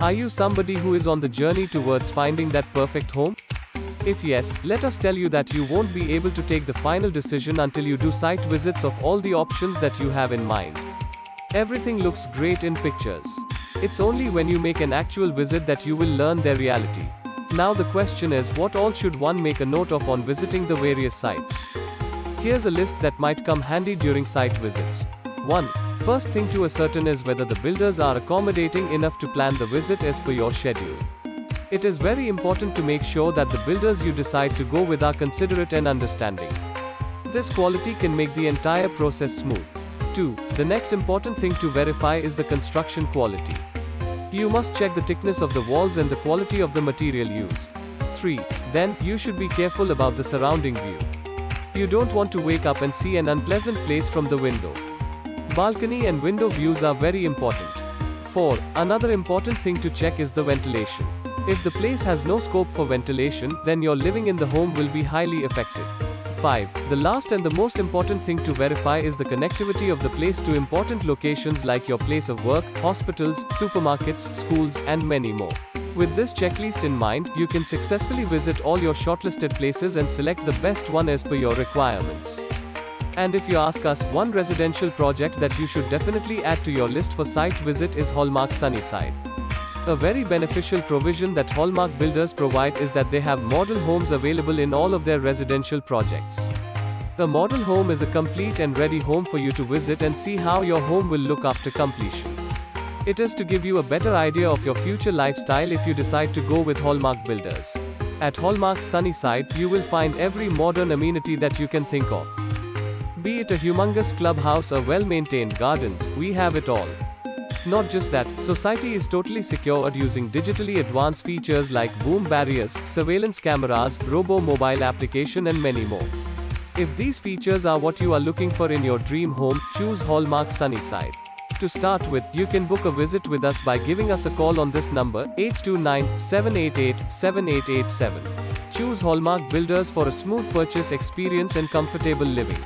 Are you somebody who is on the journey towards finding that perfect home? If yes, let us tell you that you won't be able to take the final decision until you do site visits of all the options that you have in mind. Everything looks great in pictures. It's only when you make an actual visit that you will learn their reality. Now the question is, what all should one make a note of on visiting the various sites? Here's a list that might come handy during site visits. 1. First thing to ascertain is whether the builders are accommodating enough to plan the visit as per your schedule. It is very important to make sure that the builders you decide to go with are considerate and understanding. This quality can make the entire process smooth. 2. The next important thing to verify is the construction quality. You must check the thickness of the walls and the quality of the material used. 3. Then, you should be careful about the surrounding view. You don't want to wake up and see an unpleasant place from the window. Balcony and window views are very important. 4. Another important thing to check is the ventilation. If the place has no scope for ventilation, then your living in the home will be highly affected. 5. The last and the most important thing to verify is the connectivity of the place to important locations like your place of work, hospitals, supermarkets, schools, and many more. With this checklist in mind, you can successfully visit all your shortlisted places and select the best one as per your requirements. And if you ask us, one residential project that you should definitely add to your list for site visit is Hallmark Sunnyside. A very beneficial provision that Hallmark builders provide is that they have model homes available in all of their residential projects. A model home is a complete and ready home for you to visit and see how your home will look after completion. It is to give you a better idea of your future lifestyle if you decide to go with Hallmark builders. At Hallmark Sunnyside, you will find every modern amenity that you can think of. Be it a humongous clubhouse or well-maintained gardens, we have it all. Not just that, society is totally secured using digitally advanced features like boom barriers, surveillance cameras, robo-mobile application and many more. If these features are what you are looking for in your dream home, choose Hallmark Sunnyside. To start with, you can book a visit with us by giving us a call on this number, 829-788-7887. Choose Hallmark Builders for a smooth purchase experience and comfortable living.